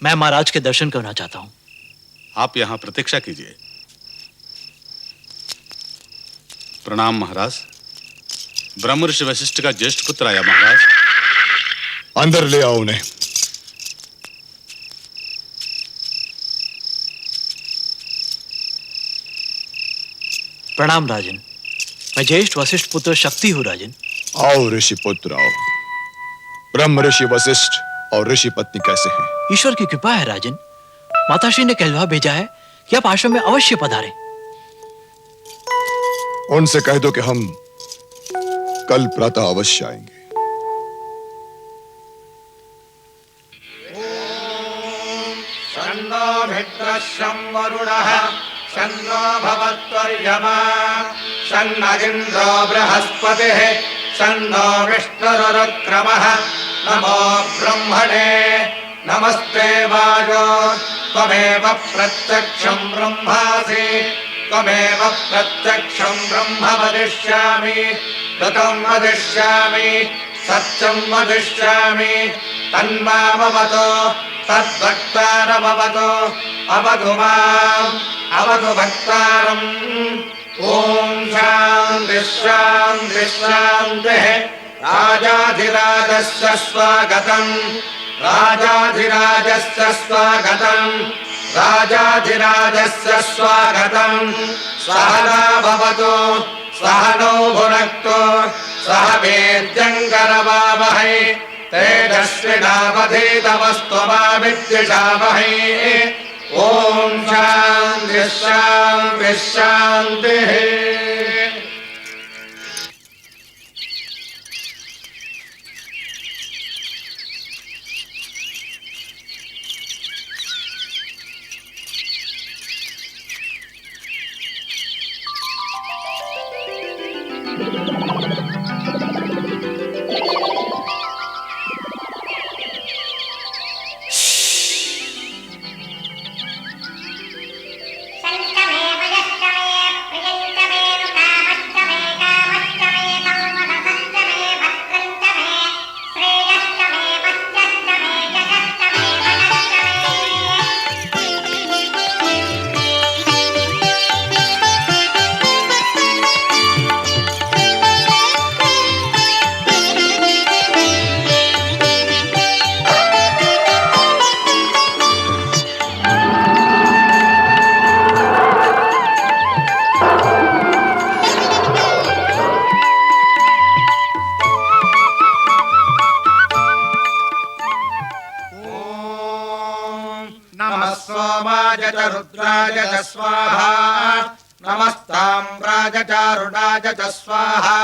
मैं महाराज के दर्शन करना चाहता हूं। आप यहां प्रतीक्षा कीजिए। प्रणाम महाराज। ब्रह्म ऋषि वशिष्ठ का ज्येष्ठ पुत्र आया महाराज। अंदर ले आओ उन्हें। प्रणाम राजन। मैं ज्येष्ठ वशिष्ठ पुत्र शक्ति हूं राजन। आओ ऋषि पुत्र आओ। ब्रह्म ऋषि वशिष्ठ और ऋषि पत्नी कैसे हैं? ईश्वर की कृपा है राजन। माताश्री ने कहलवा भेजा है कि आप आश्रम में अवश्य पधारें। उनसे कह दो कि हम कल प्रातः अवश्य आएंगे। शन्नो मित्रश्यं वरुणः शन्नो भवत्वर्यमा शन्न इन्द्रो बृहस्पतिः शन्नो विष्णुरुक्रमः नमो ब्रह्मणे नमस्ते वायो त्वमेव प्रत्यक्षं ब्रह्मासि त्वमेव प्रत्यक्षं ब्रह्म वदिष्यामि ऋतं वदिष्यामि सत्यं वदिष्यामि तन्मामवतु तद्भक्तारमवतु अवतु माम् अवतु भक्तारम्। ॐ शान्तिः शान्तिः शान्तिः। राजाधिराजस्य स्वागतम् राजाधिराजस्य स्वागतम् राजाधिराजस्य स्वागतम्। सहना भवतु सहनौ भुनक्तु सह वीर्यङ्करवावहै तेजस्विनावधीतमस्तु मा विद्विषावहै। ॐ शान्तिः शान्तिः शान्तिः। रुद्राय च स्वाहा नमस्ताम्राय चारुणाय च स्वाहा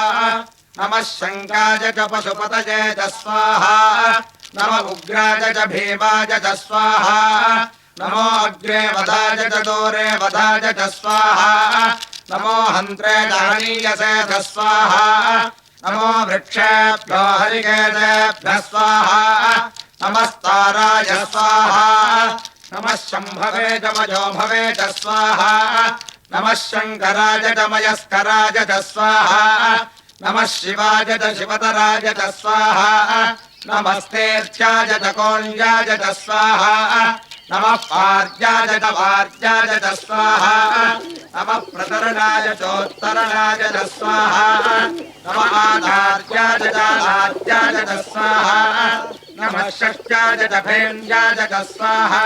नमः शङ्काय च पशुपतये च स्वाहा नमः उग्राय च भीमाय च स्वाहा नमो अग्रे वधाय च दूरे वधाय च स्वाहा नमो हन्त्रे दहनीयसे च स्वाहा नमो वृक्षेभ्यो हरिकेशेभ्यः स्वाहा नमस्ताराय स्वाहा नमः शम्भवे च मयो भवे च स्वाहा नमः शङ्कराय च मयस्कराय च स्वाहा नमः शिवाय च शिवतराय च स्वाहा नमस्तेऽर्च्याय च कोल्याय च स्वाहा नमः पार्याय च वार्याय च स्वाहा नमः प्रतरणाय चोत्तरणाय च स्वाहा नमः आधार्याय च आद्याय च स्वाहा नमः षष्ट्याय च भेन्द्याय च स्वाहा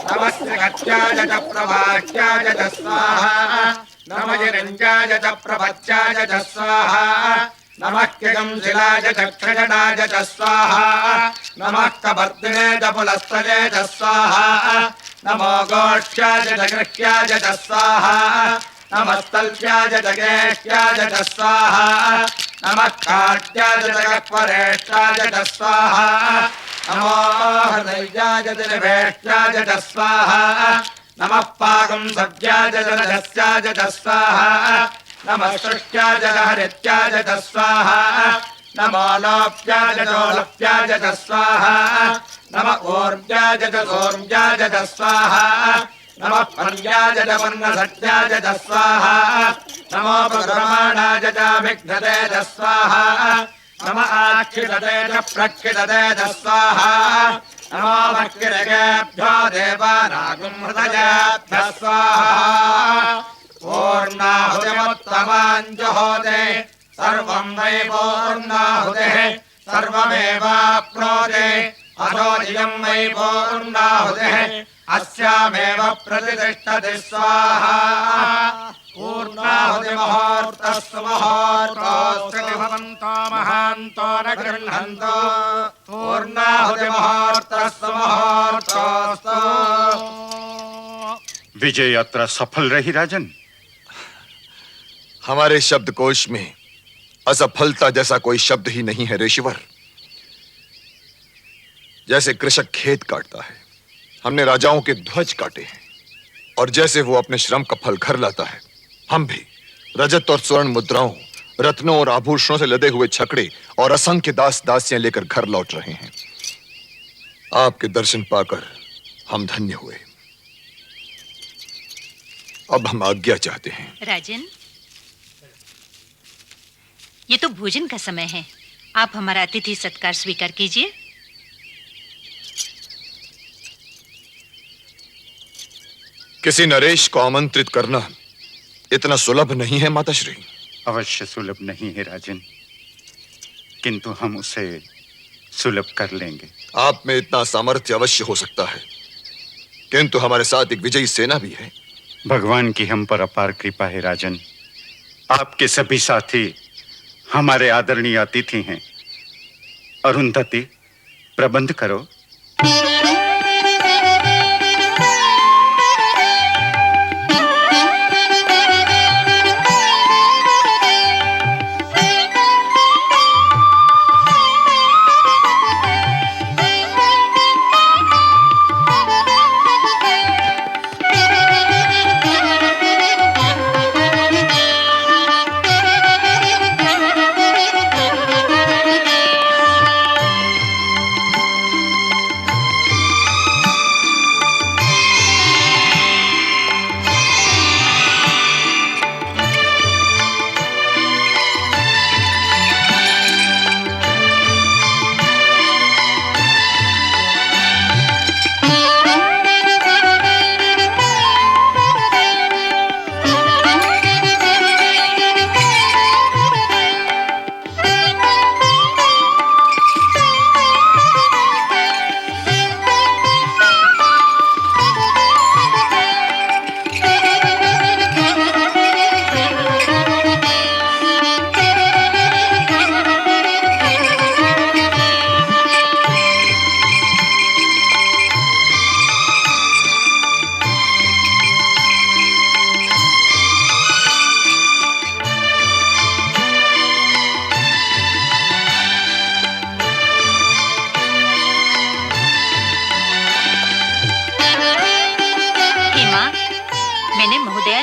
नमः श्रीगत्याय च प्रभाष्याय च स्वाहा नमः हिरण्याय च प्रपच्याय च स्वाहा नमः किगंशिलाय च क्षजनाय च स्वाहा नमः कपर्दिने च पुलस्तये च स्वाहा नमो गोष्ठ्याय च गृह्याय च स्वाहा नमः तल्प्याय च गेह्याय च स्वाहा नमः काट्याय च गह्वरेष्ठाय च स्वाहा नमो हृदयाय च निवेष्ट्याय च स्वाहा नमः पाकं सव्याय च रजस्याय च स्वाहा नमः सृष्ट्याय च हरित्याय च स्वाहा नमो लोप्याय च लोप्याय च स्वाहा नमः ऊर्व्याय च सोर्व्याय च स्वाहा नमः पर्याय च पर्णसत्याय च स्वाहा नमो प्रक्रमाणाय च विघ्नते च स्वाहा नमः आक्षिपते च प्रक्षिपते च स्वाहा नमो भक्तिरेभ्यो देवानागुं हृदयेभ्यः स्वाहा पूर्णाहुतिमुत्तमाञ्जुहोते सर्वं वै पूर्णाहुतिः सर्वमेवाप्नोति अथो इयं वै पूर्णाहुतिः अस्यामेव प्रतिष्ठति स्वाहा पूर्णाहुतिमुहूर्तस्तु मुहूर्तोऽस्तु भवन्तो महान्तो न गृह्णन्तो पूर्णाहुतिमुहूर्तस्तु मुहूर्तोऽस्तु। विजय यात्रा सफल रही राजन। हमारे शब्दकोश में असफलता जैसा कोई शब्द ही नहीं है ऋषिवर। जैसे कृषक खेत काटता है, हमने राजाओं के ध्वज काटे हैं, और जैसे वो अपने श्रम का फल घर लाता है, हम भी रजत और स्वर्ण मुद्राओं, रत्नों और आभूषणों से लदे हुए छकड़े और असंख्य दास दासियां लेकर घर लौट रहे हैं। आपके दर्शन पाकर हम धन्य हुए। अब हम आज्ञा चाहते हैं। राजन, ये तो भोजन का समय है, आप हमारा अतिथि सत्कार स्वीकार कीजिए। किसी नरेश को आमंत्रित करना इतना सुलभ नहीं है माताश्री। अवश्य सुलभ नहीं है राजन, किंतु हम उसे सुलभ कर लेंगे। आप में इतना सामर्थ्य अवश्य हो सकता है, किंतु हमारे साथ एक विजयी सेना भी है। भगवान की हम पर अपार कृपा है राजन। आपके सभी साथी हमारे आदरणीय अतिथि हैं। अरुंधति, प्रबंध करो।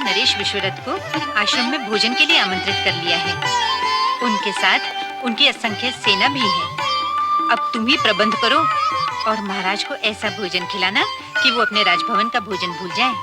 नरेश विश्वरथ को आश्रम में भोजन के लिए आमंत्रित कर लिया है। उनके साथ उनकी असंख्य सेना भी है। अब तुम ही प्रबंध करो और महाराज को ऐसा भोजन खिलाना कि वो अपने राजभवन का भोजन भूल जाए।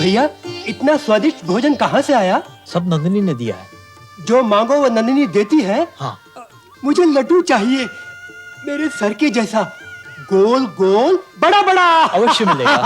भैया इतना स्वादिष्ट भोजन कहाँ से आया? सब नंदिनी ने दिया है। जो मांगो वो नंदिनी देती है। हाँ। मुझे लड्डू चाहिए, मेरे सर के जैसा, गोल गोल बड़ा बड़ा। अवश्य मिलेगा।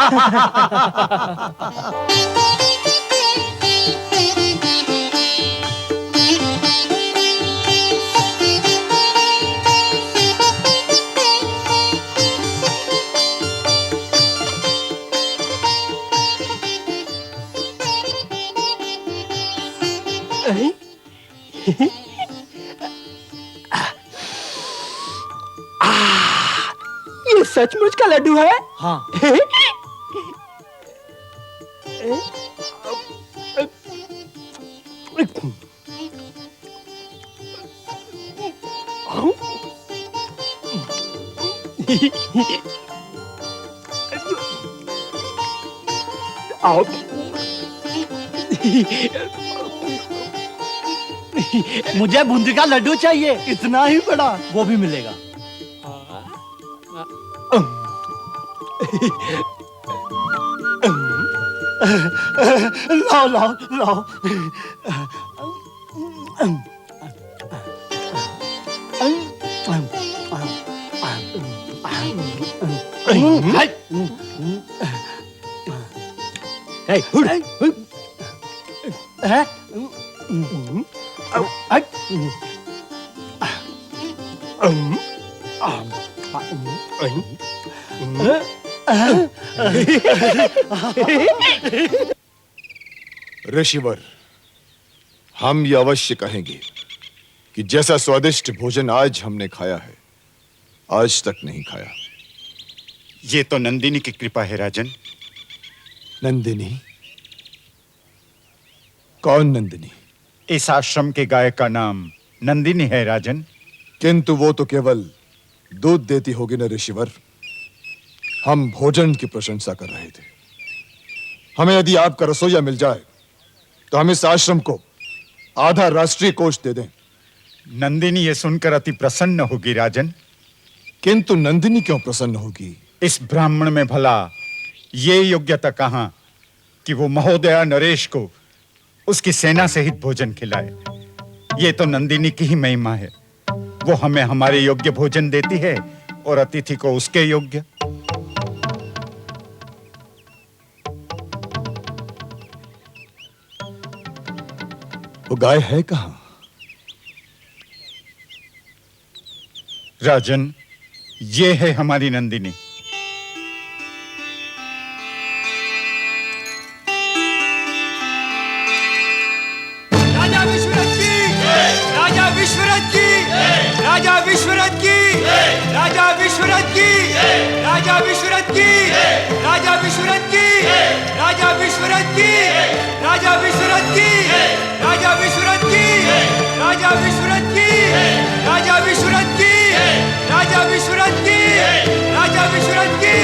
ये सचमुच का लड्डू है? हाँ। आओ। मुझे बूंदी का लड्डू चाहिए, इतना ही बड़ा। वो भी मिलेगा। लाओ लाओ लाओ। ऋषिवर, हम ये अवश्य कहेंगे कि जैसा स्वादिष्ट भोजन आज हमने खाया है, आज तक नहीं खाया। ये तो नंदिनी की कृपा है राजन। नंदिनी? कौन नंदिनी? इस आश्रम के गाय का नाम नंदिनी है राजन। किंतु वो तो केवल दूध देती होगी न ऋषिवर। हम भोजन की प्रशंसा कर रहे थे। हमें यदि आपका रसोईया मिल जाए तो हम इस आश्रम को आधा राष्ट्रीय कोष दे दें। नंदिनी ये सुनकर अति प्रसन्न होगी राजन। किंतु नंदिनी क्यों प्रसन्न होगी? इस ब्राह्मण में भला ये योग्यता कहां कि वो महोदया नरेश को उसकी सेना सहित भोजन खिलाए। ये तो नंदिनी की ही महिमा है। वो हमें हमारे योग्य भोजन देती है और अतिथि को उसके योग्य। वो गाय है कहां? राजन, ये है हमारी नंदिनी। राजा विश्वरथ की, राजा विश्वरथ की, राजा विश्वरथ की, राजा विश्वरथ की, राजा विश्वरथ की, राजा विश्वरथ की, राजा विश्वरथ की, राजा विश्वरथ की, राजा विश्वरथ की, राजा विश्वरथ की, राजा विश्वरथ की, राजा विश्वरथ की, राजा विश्वरथ की।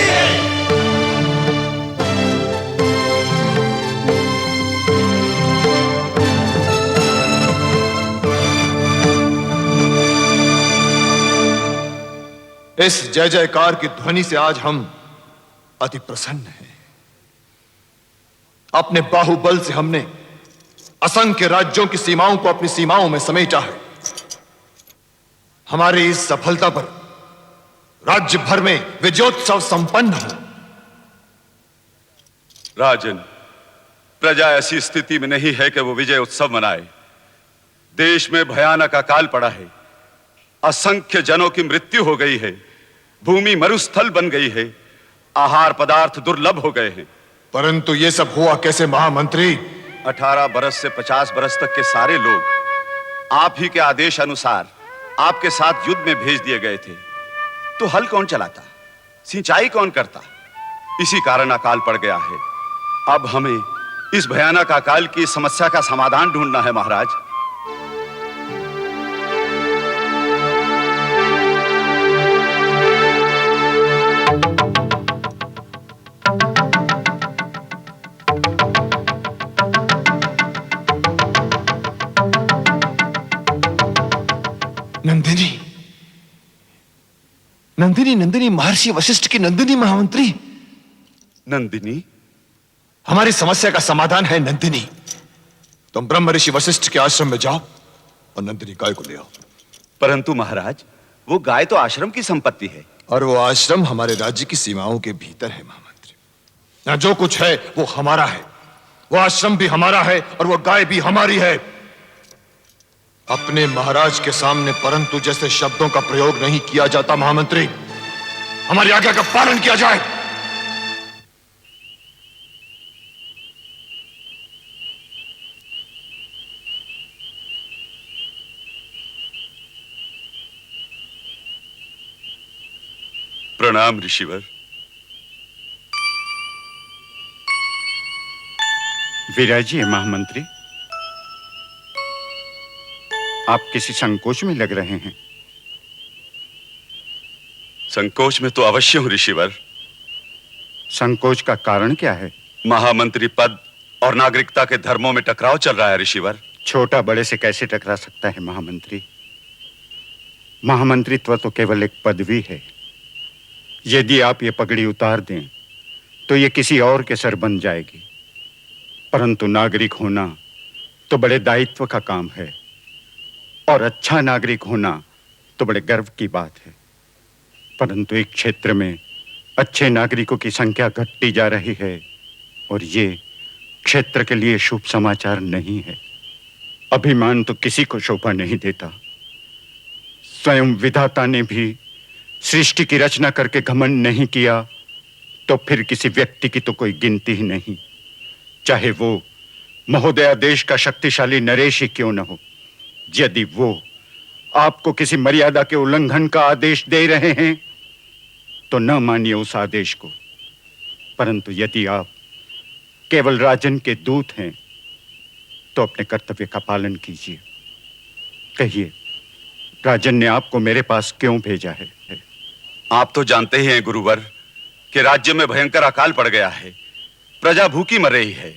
इस जय जयकार की ध्वनि से आज हम अति प्रसन्न हैं। अपने बाहुबल से हमने असंख्य राज्यों की सीमाओं को अपनी सीमाओं में समेटा है। हमारी इस सफलता पर राज्य भर में विजयोत्सव संपन्न हो। राजन, प्रजा ऐसी स्थिति में नहीं है कि वो विजय उत्सव मनाए। देश में भयानक अकाल पड़ा है। असंख्य जनों की मृत्यु हो गई है। भूमि मरुस्थल बन गई है। आहार पदार्थ दुर्लभ हो गए हैं। परंतु ये सब हुआ कैसे महामंत्री? 18 बरस से 50 बरस तक के सारे लोग आप ही के आदेश अनुसार आपके साथ युद्ध में भेज दिए गए थे। तो हल कौन चलाता, सिंचाई कौन करता? इसी कारण अकाल पड़ गया है। अब हमें इस भयानक अकाल की समस्या का समाधान ढूंढना है महाराज। नंदिनी, नंदिनी, नंदिनी, महर्षि वशिष्ठ की नंदिनी महामंत्री। नंदिनी, हमारी समस्या का समाधान है नंदिनी। तुम ब्रह्म ऋषि वशिष्ठ के आश्रम में जाओ और नंदिनी गाय को ले आओ। परंतु महाराज, वो गाय तो आश्रम की संपत्ति है। और वो आश्रम हमारे राज्य की सीमाओं के भीतर है महामंत्री। यहाँ जो कुछ है वो हमारा है। वो आश्रम भी हमारा है और वो गाय भी हमारी है। अपने महाराज के सामने परंतु जैसे शब्दों का प्रयोग नहीं किया जाता महामंत्री। हमारी आज्ञा का पालन किया जाए। प्रणाम ऋषिवर। विराजिए महामंत्री। आप किसी संकोच में लग रहे हैं। संकोच में तो अवश्य हूं ऋषिवर। संकोच का कारण क्या है? महामंत्री पद और नागरिकता के धर्मों में टकराव चल रहा है ऋषिवर। छोटा बड़े से कैसे टकरा सकता है महामंत्री? महामंत्रित्व तो केवल एक पदवी है। यदि आप ये पगड़ी उतार दें तो ये किसी और के सर बन जाएगी। परंतु नागरिक होना तो बड़े दायित्व का काम है और अच्छा नागरिक होना तो बड़े गर्व की बात है। परंतु एक क्षेत्र में अच्छे नागरिकों की संख्या घटती जा रही है और ये क्षेत्र के लिए शुभ समाचार नहीं है। अभिमान तो किसी को शोभा नहीं देता। स्वयं विधाता ने भी सृष्टि की रचना करके घमंड नहीं किया तो फिर किसी व्यक्ति की तो कोई गिनती ही नहीं, चाहे वो महोदया देश का शक्तिशाली नरेश ही क्यों न हो। यदि वो आपको किसी मर्यादा के उल्लंघन का आदेश दे रहे हैं तो न मानिए उस आदेश को। परंतु यदि आप केवल राजन के दूत हैं तो अपने कर्तव्य का पालन कीजिए। कहिए, राजन ने आपको मेरे पास क्यों भेजा है? आप तो जानते ही हैं गुरुवर कि राज्य में भयंकर अकाल पड़ गया है। प्रजा भूखी मर रही है।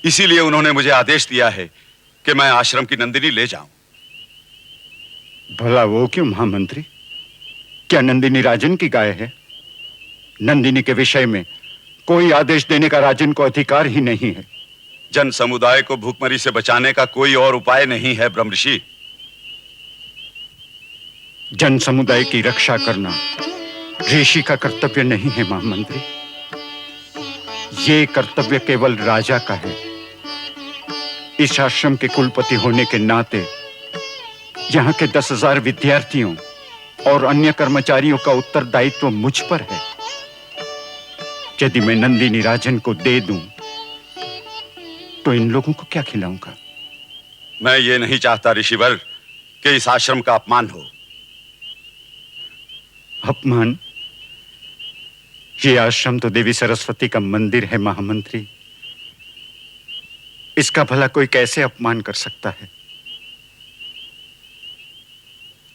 इसीलिए उन्होंने मुझे आदेश दिया है कि मैं आश्रम की नंदिनी ले जाऊं। भला वो क्यों महामंत्री? क्या नंदिनी राजन की गाय है? नंदिनी के विषय में कोई आदेश देने का राजन को अधिकार ही नहीं है। जन समुदाय को भूखमरी से बचाने का कोई और उपाय नहीं है ब्रह्मऋषि। जन समुदाय की रक्षा करना ऋषि का कर्तव्य नहीं है महामंत्री। ये कर्तव्य केवल राजा का है। इस आश्रम के कुलपति होने के नाते यहाँ के 10,000 विद्यार्थियों और अन्य कर्मचारियों का उत्तरदायित्व मुझ पर है। यदि मैं नंदिनी राजन को दे दूं तो इन लोगों को क्या खिलाऊंगा? मैं ये नहीं चाहता ऋषिवर कि इस आश्रम का अपमान हो। अपमान? ये आश्रम तो देवी सरस्वती का मंदिर है महामंत्री। इसका भला कोई कैसे अपमान कर सकता है?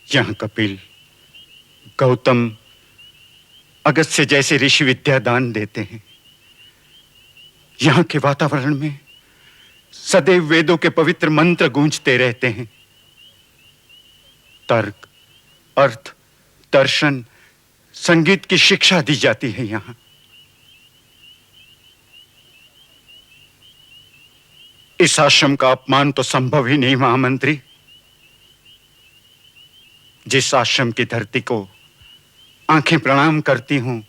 यहां कपिल, गौतम, अगस्त्य जैसे ऋषि विद्या दान देते हैं। यहां के वातावरण में सदैव वेदों के पवित्र मंत्र गूंजते रहते हैं। तर्क, अर्थ, दर्शन, संगीत की शिक्षा दी जाती है यहां। इस आश्रम का अपमान तो संभव ही नहीं महामंत्री। जिस आश्रम की धरती को आंखें प्रणाम करती हूं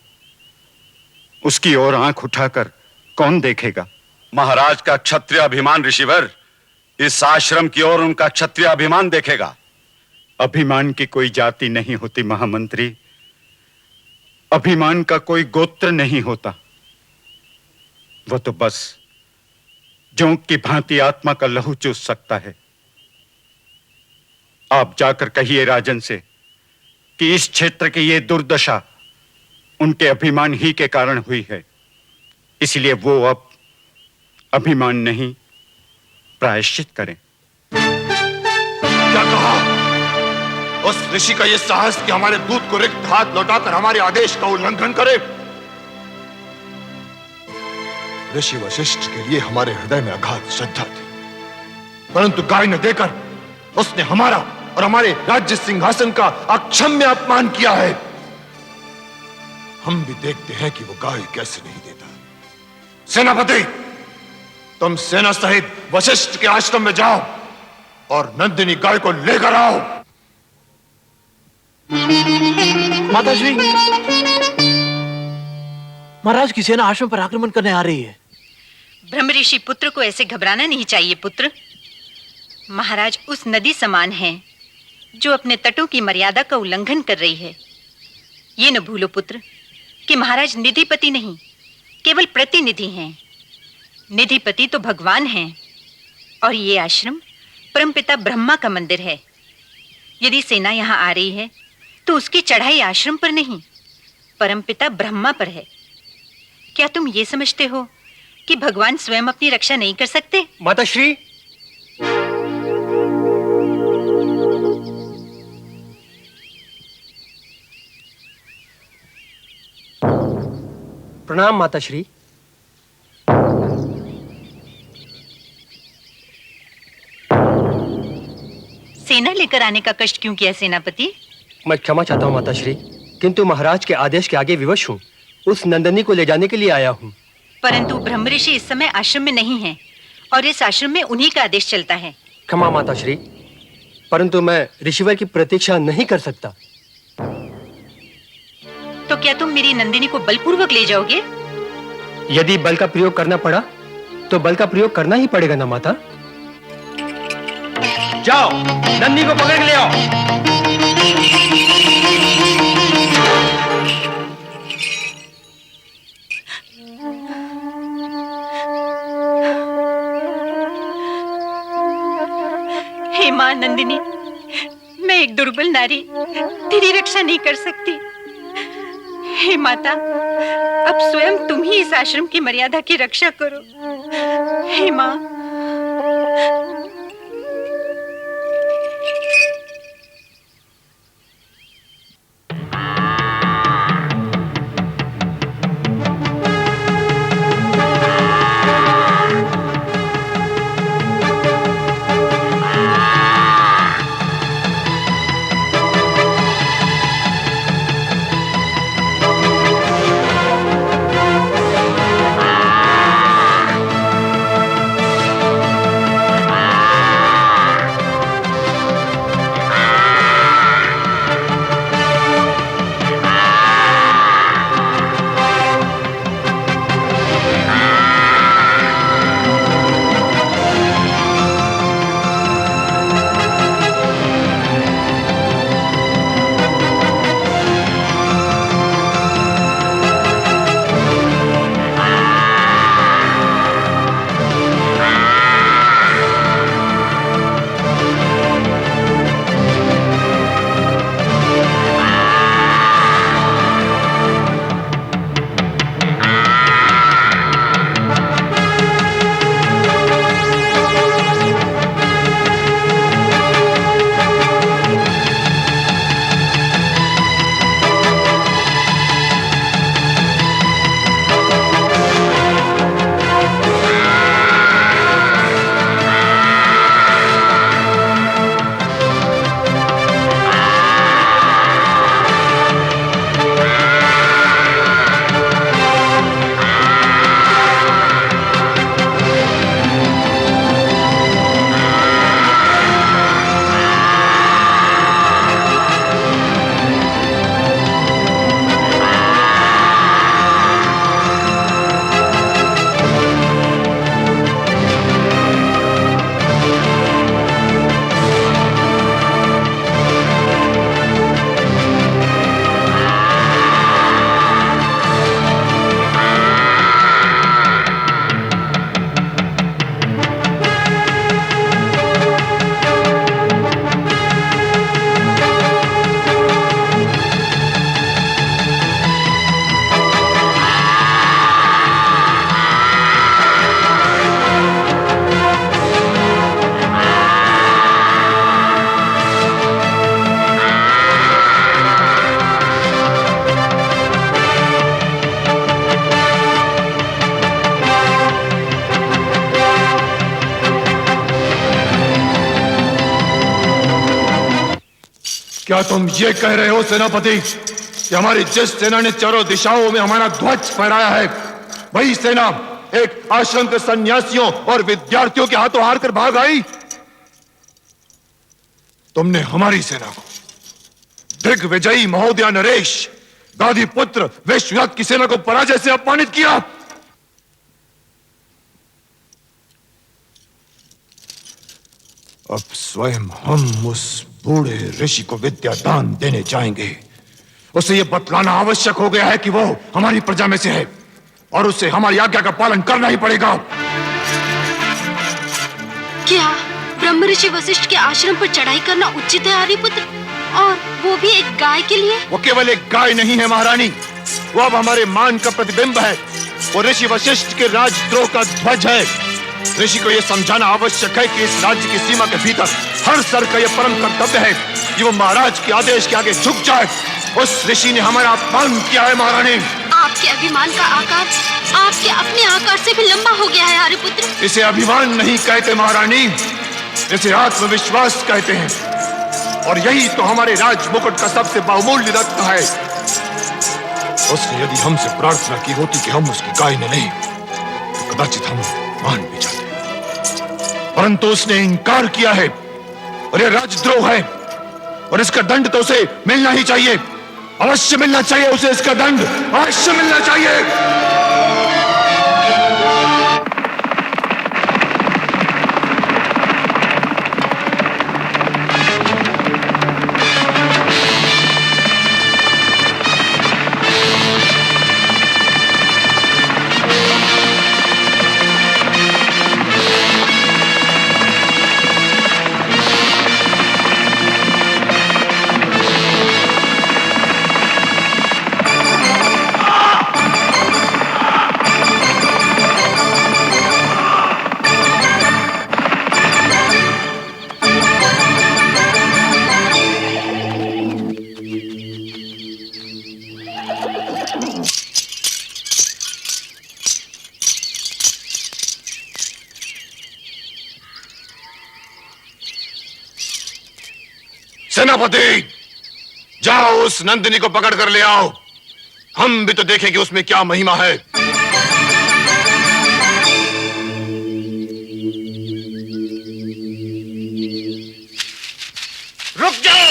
उसकी ओर आंख उठाकर कौन देखेगा? महाराज का क्षत्रिय अभिमान ऋषिवर इस आश्रम की ओर उनका क्षत्रिय अभिमान देखेगा। अभिमान की कोई जाति नहीं होती महामंत्री। अभिमान का कोई गोत्र नहीं होता। वो तो बस जोंक की भांति आत्मा का लहू चूस सकता है। आप जाकर कहिए राजन से कि इस क्षेत्र की ये दुर्दशा उनके अभिमान ही के कारण हुई है। इसलिए वो अब अभिमान नहीं, प्रायश्चित करें। क्या कहा? उस ऋषि का यह साहस कि हमारे दूत को रिक्त हाथ लौटाकर हमारे आदेश का उल्लंघन करे। ऋषि वशिष्ठ के लिए हमारे हृदय में अगाध श्रद्धा थी, परंतु गाय न देकर उसने हमारा और हमारे राज्य सिंहासन का अक्षम्य अपमान किया है। हम भी देखते हैं कि वो गाय कैसे नहीं देता। सेनापति, तुम सेना सहित वशिष्ठ के आश्रम में जाओ और नंदिनी गाय को लेकर आओ। माताश्री, महाराज की सेना आश्रम पर आक्रमण करने आ रही है। ब्रह्म ऋषि पुत्र को ऐसे घबराना नहीं चाहिए पुत्र। महाराज उस नदी समान हैं जो अपने तटों की मर्यादा का उल्लंघन कर रही है। ये न भूलो पुत्र कि महाराज निधिपति नहीं, केवल प्रतिनिधि हैं। निधिपति तो भगवान हैं और ये आश्रम परमपिता ब्रह्मा का मंदिर है। यदि सेना यहाँ आ रही है तो उसकी चढ़ाई आश्रम पर नहीं, परमपिता ब्रह्मा पर है। क्या तुम ये समझते हो कि भगवान स्वयं अपनी रक्षा नहीं कर सकते? माताश्री, प्रणाम माताश्री। सेना लेकर आने का कष्ट क्यों किया सेनापति? मैं क्षमा चाहता हूँ माताश्री, किंतु महाराज के आदेश के आगे विवश हूँ। उस नंदिनी को ले जाने के लिए आया हूँ। परंतु ब्रह्म ऋषि इस समय आश्रम में नहीं है और इस आश्रम में उन्हीं का आदेश चलता है। क्षमा माताश्री, परंतु मैं ऋषिवर की प्रतीक्षा नहीं कर सकता। तो क्या तुम मेरी नंदिनी को बलपूर्वक ले जाओगे? यदि बल का प्रयोग करना पड़ा तो बल का प्रयोग करना ही पड़ेगा ना माता। जाओ, नंदी को पकड़ के ले आओ। हे मां नंदिनी, मैं एक दुर्बल नारी तेरी रक्षा नहीं कर सकती। हे माता, अब स्वयं तुम ही इस आश्रम की मर्यादा की रक्षा करो। हे मां। क्या तुम ये कह रहे हो सेनापति कि हमारी जिस सेना ने चारों दिशाओं में हमारा ध्वज फहराया है, वही सेना एक आश्रम के सन्यासियों और विद्यार्थियों के हाथों हार कर भाग आई। तुमने हमारी सेना को, दिग्विजयी महोदया नरेश, गांधी पुत्र विश्वनाथ की सेना को पराजय से अपमानित किया। अब स्वयं हम उस बूढ़े ऋषि को विद्या दान देने जाएंगे। उसे यह बतलाना आवश्यक हो गया है कि वो हमारी प्रजा में से है और उसे हमारी आज्ञा का पालन करना ही पड़ेगा। क्या ब्रह्म ऋषि वशिष्ठ के आश्रम पर चढ़ाई करना उचित है आर्यपुत्र, और वो भी एक गाय के लिए? वो केवल एक गाय नहीं है महारानी, वो अब हमारे मान का प्रतिबिंब है। वो ऋषि वशिष्ठ के राजद्रोह का ध्वज है। ऋषि को यह समझाना आवश्यक है कि इस राज्य की सीमा के भीतर हर सर का यह परम कर्तव्य है कि वो महाराज के आदेश के आगे झुक जाए। उस ऋषि ने हमारा अपमान किया है महारानी। आपके अभिमान का आकार आपके अपने आकार से भी लंबा हो गया है आर्यपुत्र। इसे अभिमान नहीं कहते महारानी, इसे आत्मविश्वास कहते हैं। और यही तो हमारे राज मुकुट का सबसे बहुमूल्य रत्न है। उसने यदि हमसे प्रार्थना की होती कि हम उसकी गाय न लें, तो कदाचित हम मान भी जाते, परंतु उसने इनकार किया है और यह राजद्रोह है और इसका दंड तो उसे मिलना ही चाहिए। अवश्य मिलना चाहिए उसे, इसका दंड अवश्य मिलना चाहिए। सेनापति, जाओ उस नंदिनी को पकड़ कर ले आओ। हम भी तो देखें कि उसमें क्या महिमा है। रुक जाओ।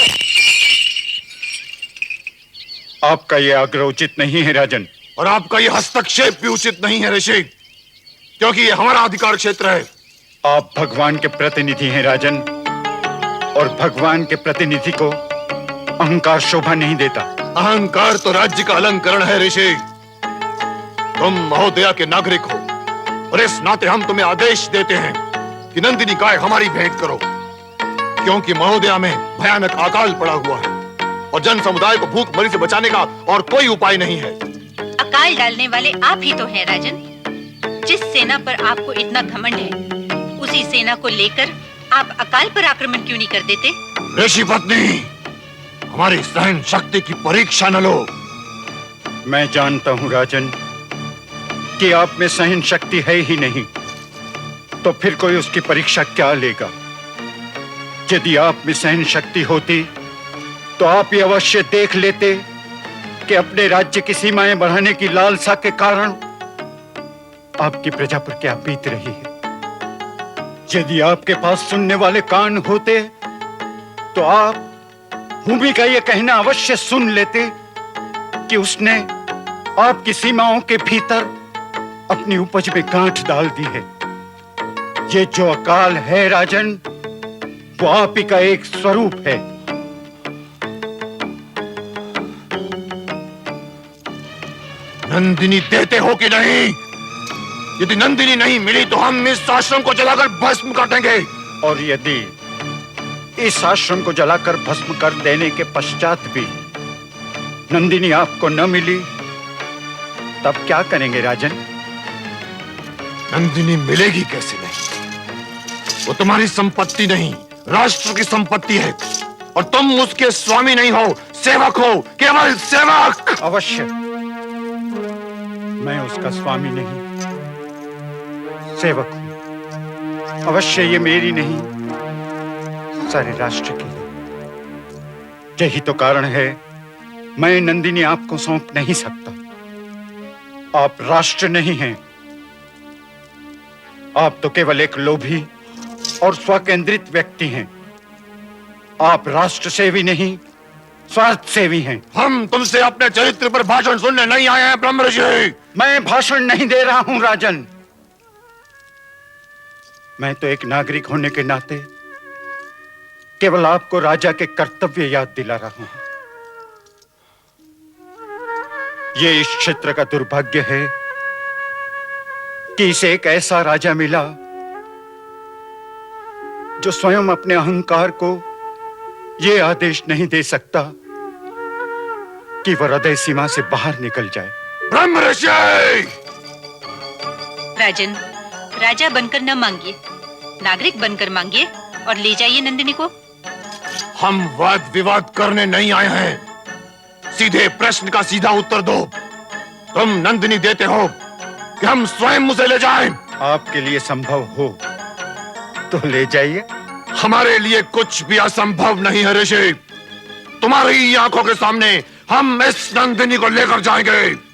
आपका यह आग्रह उचित नहीं है राजन। और आपका यह हस्तक्षेप भी उचित नहीं है ऋषि, क्योंकि यह हमारा अधिकार क्षेत्र है। आप भगवान के प्रतिनिधि हैं राजन, और भगवान के प्रतिनिधि को अहंकार शोभा नहीं देता। अहंकार तो राज्य का अलंकरण है ऋषि। तुम महोदया के नागरिक हो और इस नाते हम तुम्हें आदेश देते हैं कि नंदिनी गाय हमारी भेंट करो, क्योंकि महोदया में भयानक अकाल पड़ा हुआ है और जन समुदाय को भूखमरी से बचाने का और कोई उपाय नहीं है। अकाल डालने वाले आप ही तो हैं राजन। जिस सेना पर आपको इतना घमंड है, उसी सेना को लेकर आप अकाल पर आक्रमण क्यों नहीं कर देते? ऋषि पत्नी, हमारी सहन शक्ति की परीक्षा न लो। मैं जानता हूं राजन कि आप में सहन शक्ति है ही नहीं, तो फिर कोई उसकी परीक्षा क्या लेगा? यदि आप में सहन शक्ति होती तो आप ये अवश्य देख लेते कि अपने राज्य की सीमाएं बढ़ाने की लालसा के कारण आपकी प्रजा पर क्या बीत रही है। यदि आपके पास सुनने वाले कान होते तो आप भूमि का यह कहना अवश्य सुन लेते कि उसने आपकी सीमाओं के भीतर अपनी उपज में गांठ डाल दी है। ये जो अकाल है राजन, वो आप ही का एक स्वरूप है। नंदिनी देते हो कि नहीं? यदि नंदिनी नहीं मिली तो हम इस आश्रम को जलाकर भस्म काटेंगे। और यदि इस आश्रम को जलाकर भस्म कर देने के पश्चात भी नंदिनी आपको न मिली, तब क्या करेंगे राजन? नंदिनी मिलेगी कैसे नहीं? वो तुम्हारी संपत्ति नहीं, राष्ट्र की संपत्ति है और तुम उसके स्वामी नहीं हो, सेवक हो, केवल सेवक। अवश्य मैं उसका स्वामी नहीं, सेवक हूं। अवश्य ये मेरी नहीं, सारे राष्ट्र की है। यही तो कारण है मैं नंदिनी आपको सौंप नहीं सकता। आप राष्ट्र नहीं हैं, आप तो केवल एक लोभी और स्वकेंद्रित व्यक्ति हैं। आप राष्ट्र सेवी नहीं, स्वार्थ सेवी हैं। हम तुमसे अपने चरित्र पर भाषण सुनने नहीं आए हैं ब्रह्म ऋषि। मैं भाषण नहीं दे रहा हूं राजन। मैं तो एक नागरिक होने के नाते केवल आपको राजा के कर्तव्य याद दिला रहा हूं। ये इस क्षेत्र का दुर्भाग्य है कि इसे एक ऐसा राजा मिला जो स्वयं अपने अहंकार को ये आदेश नहीं दे सकता कि वह हृदय सीमा से बाहर निकल जाए। ब्रह्म ऋषि! राजन, राजा बनकर न मांगिए, नागरिक बनकर मांगिए और ले जाइए नंदिनी को। हम वाद विवाद करने नहीं आए हैं। सीधे प्रश्न का सीधा उत्तर दो। तुम नंदिनी देते हो कि हम स्वयं उसे ले जाएं? आपके लिए संभव हो तो ले जाइए। हमारे लिए कुछ भी असंभव नहीं है ऋषि। तुम्हारी ही आंखों के सामने हम इस नंदिनी को लेकर जाएंगे।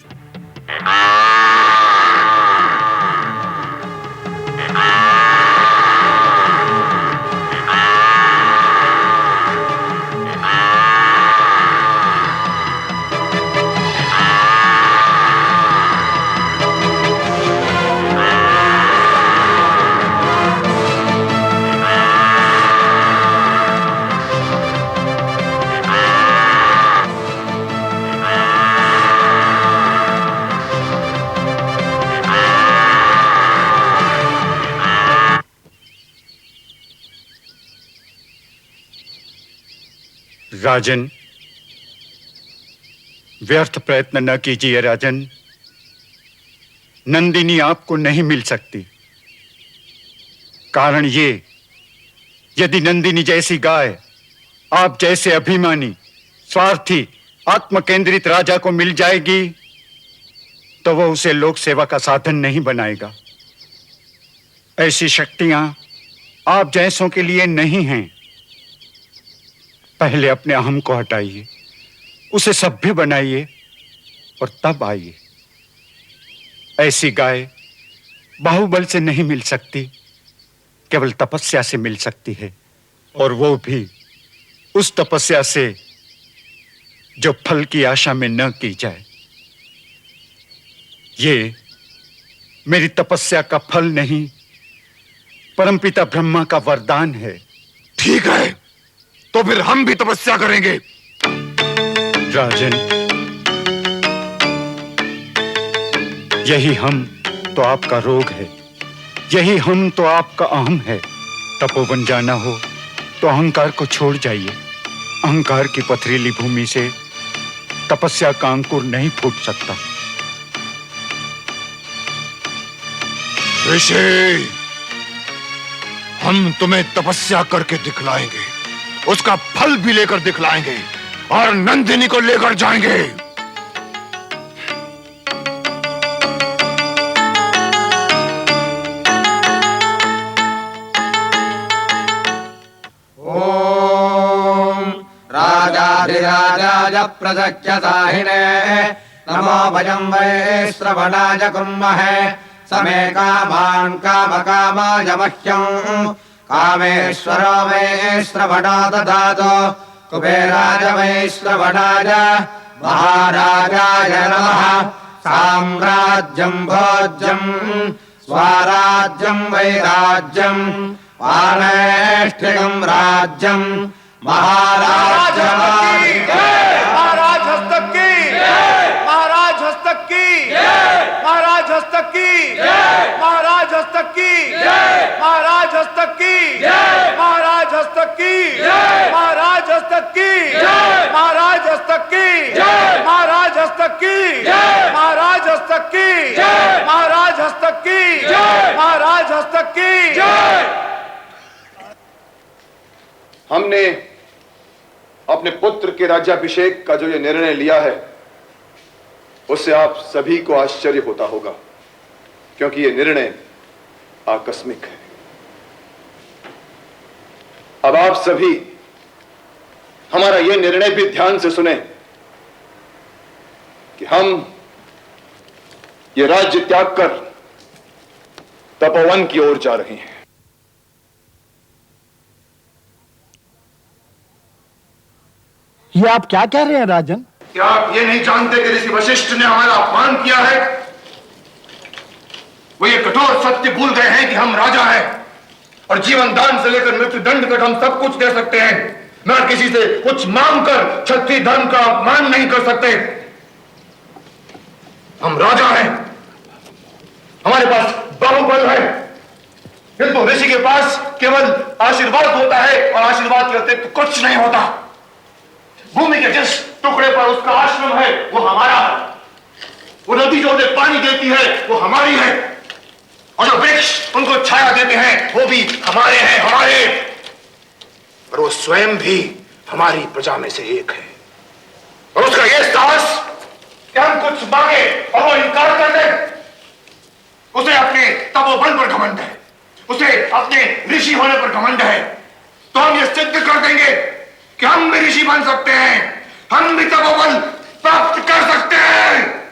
राजन, व्यर्थ प्रयत्न न कीजिए राजन। नंदिनी आपको नहीं मिल सकती। कारण ये, यदि नंदिनी जैसी गाय आप जैसे अभिमानी, स्वार्थी, आत्मकेंद्रित राजा को मिल जाएगी तो वह उसे लोक सेवा का साधन नहीं बनाएगा। ऐसी शक्तियां आप जैसों के लिए नहीं हैं। पहले अपने अहम को हटाइए, उसे सभ्य बनाइए और तब आइए। ऐसी गाय बाहुबल से नहीं मिल सकती, केवल तपस्या से मिल सकती है, और वो भी उस तपस्या से जो फल की आशा में न की जाए। ये मेरी तपस्या का फल नहीं, परमपिता ब्रह्मा का वरदान है। ठीक है, तो फिर हम भी तपस्या करेंगे। राजन, यही हम तो आपका रोग है, यही हम तो आपका अहम है। तपोवन जाना हो तो अहंकार को छोड़ जाइए। अहंकार की पथरीली भूमि से तपस्या का अंकुर नहीं फूट सकता। ऋषि, हम तुम्हें तपस्या करके दिखलाएंगे, उसका फल भी लेकर दिखलाएंगे और नंदिनी को लेकर जाएंगे। ओम राजाधिराजाय प्रदक्षसाहिने नमो भजं वै श्रवणाय कुर्महे समे कामान् कामकामाय मह्यम् कामेश्वरो वै श्रवणो ददातु कुबेराय वै श्रवणाय महाराजाय नमः साम्राज्यं भोज्यं स्वराज्यं वै राज्यं वानैष्ठिकं राज्यं महाराज्यं महाराज हस्तक की, महाराज हस्तक की, महाराज हस्तक की, महाराज हस्तक की, महाराज हस्तक की, महाराज हस्तक की, महाराज हस्तक की, महाराज हस्तक की, महाराज हस्तक की, महाराज हस्तक की, महाराज हस्तक की, महाराज हस्तक की। हमने अपने पुत्र के राज्याभिषेक का जो ये निर्णय लिया है, उससे आप सभी को आश्चर्य होता होगा, क्योंकि ये निर्णय आकस्मिक है। अब आप सभी हमारा ये निर्णय भी ध्यान से सुने कि हम ये राज्य त्याग कर तपोवन की ओर जा रही हैं। ये आप क्या कह रहे हैं राजन? क्या आप ये नहीं जानते कि ऋषि वशिष्ठ ने हमारा अपमान किया है? वो ये कठोर सत्य भूल गए हैं कि हम राजा हैं और जीवन दान से लेकर मृत्यु दंड तक हम सब कुछ दे सकते हैं, न किसी से कुछ मांगकर क्षत्रिय धर्म का अपमान नहीं कर सकते। हम राजा हैं, हमारे पास बाहुबल है, किंतु ऋषि के पास केवल आशीर्वाद होता है और आशीर्वाद के अतिरिक्त कुछ नहीं होता। भूमि के जिस टुकड़े पर उसका आश्रम है वो हमारा है, वो नदी जो उन्हें पानी देती है वो हमारी है, और जो वृक्ष उनको छाया देते हैं वो भी हमारे हैं, हमारे। और वो स्वयं भी हमारी प्रजा में से एक है, और उसका ये साहस कि हम कुछ मांगे और वो इनकार कर दे। उसे अपने तपोबल पर घमंड है, उसे अपने ऋषि होने पर घमंड है। तो हम ये सिद्ध कर देंगे कि हम भी ऋषि बन सकते हैं, हम भी तपोबल प्राप्त कर सकते हैं।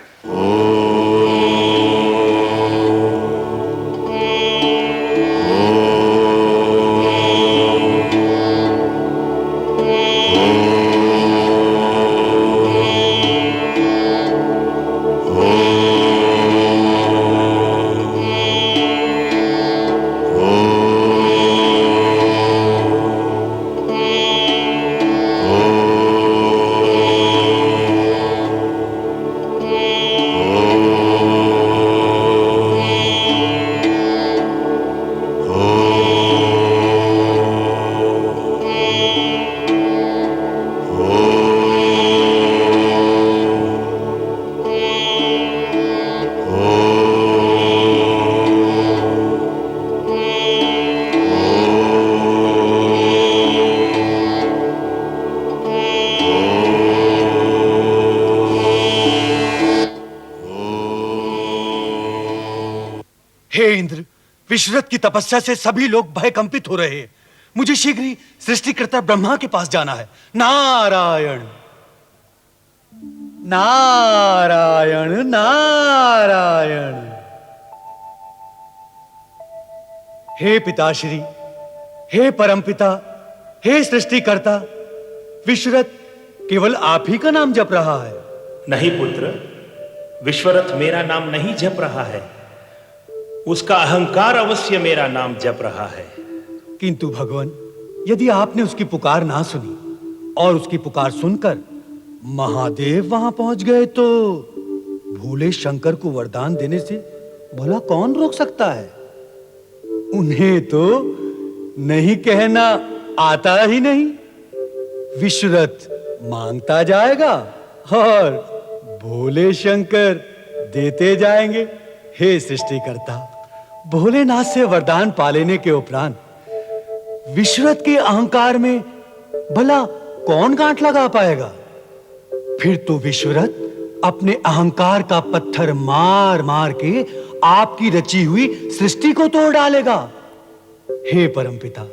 हे इंद्र, विश्वरथ की तपस्या से सभी लोग भयकंपित हो रहे हैं। मुझे शीघ्र ही सृष्टिकर्ता ब्रह्मा के पास जाना है। नारायण नारायण नारायण। हे पिताश्री, हे परमपिता, हे सृष्टिकर्ता, विश्वरथ केवल आप ही का नाम जप रहा है। नहीं पुत्र, विश्वरथ मेरा नाम नहीं जप रहा है, उसका अहंकार अवश्य मेरा नाम जप रहा है। किंतु भगवान, यदि आपने उसकी पुकार ना सुनी और उसकी पुकार सुनकर महादेव वहां पहुंच गए तो भोले शंकर को वरदान देने से भला कौन रोक सकता है? उन्हें तो नहीं कहना आता ही नहीं। विश्वरथ मांगता जाएगा और भोले शंकर देते जाएंगे। हे सृष्टिकर्ता, भोलेनाथ से वरदान पा लेने के उपरांत विश्वरथ के अहंकार में भला कौन गांठ लगा पाएगा? फिर तो विश्वरथ अपने अहंकार का पत्थर मार मार के आपकी रची हुई सृष्टि को तोड़ डालेगा। हे परमपिता,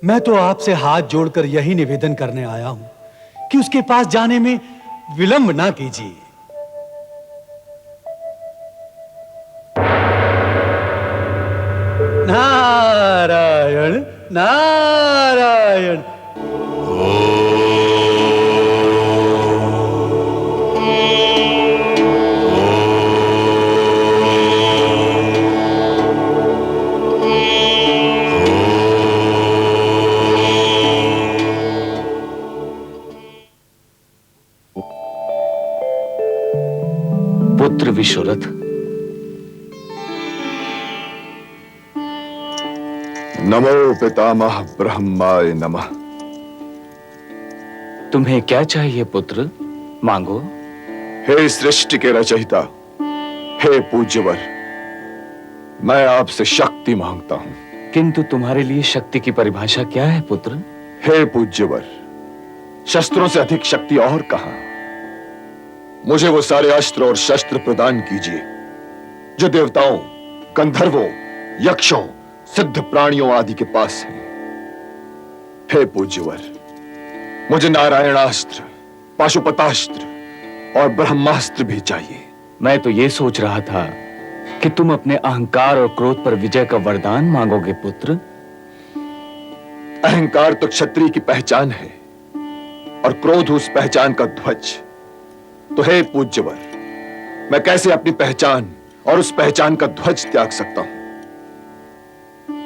मैं तो आपसे हाथ जोड़कर यही निवेदन करने आया हूं कि उसके पास जाने में विलंब ना कीजिए। नारायण नारायण। पुत्र विश्वरथ, नमो पितामह ब्रह्माय नमः। तुम्हें क्या चाहिए पुत्र? मांगो। हे सृष्टि के रचयिता, हे पूज्यवर, मैं आपसे शक्ति मांगता हूं। किंतु तुम्हारे लिए शक्ति की परिभाषा क्या है पुत्र? हे पूज्यवर, शस्त्रों से अधिक शक्ति और कहां? मुझे वो सारे अस्त्र और शस्त्र प्रदान कीजिए जो देवताओं, गंधर्वों, यक्षों, सिद्ध प्राणियों आदि के पास हैं। हे पूज्यवर, मुझे नारायणास्त्र, पाशुपतास्त्र और ब्रह्मास्त्र भी चाहिए। मैं तो ये सोच रहा था कि तुम अपने अहंकार और क्रोध पर विजय का वरदान मांगोगे पुत्र। अहंकार तो क्षत्रिय की पहचान है और क्रोध उस पहचान का ध्वज। तो हे पूज्यवर, मैं कैसे अपनी पहचान और उस पहचान का ध्वज त्याग सकता हूं?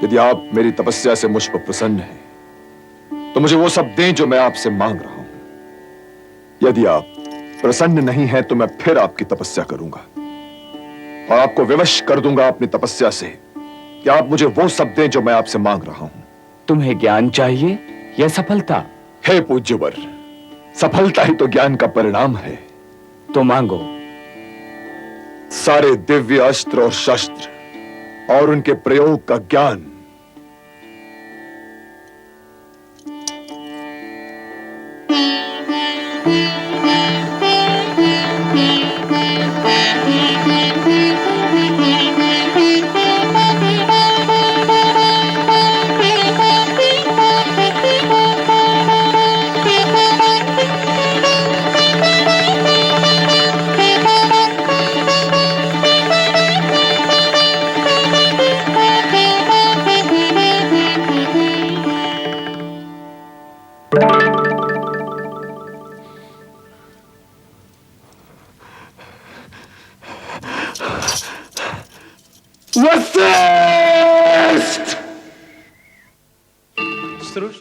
यदि आप मेरी तपस्या से मुझ पर प्रसन्न हैं, तो मुझे वो सब दें जो मैं आपसे मांग रहा हूं। यदि आप प्रसन्न नहीं हैं, तो मैं फिर आपकी तपस्या करूंगा और आपको विवश कर दूंगा अपनी तपस्या से कि आप मुझे वो सब दें जो मैं आपसे मांग रहा हूं। तुम्हें ज्ञान चाहिए या सफलता? हे पूज्यवर, सफलता ही तो ज्ञान का परिणाम है। तो मांगो। सारे दिव्य अस्त्र और शस्त्र और उनके प्रयोग का ज्ञान। वत्स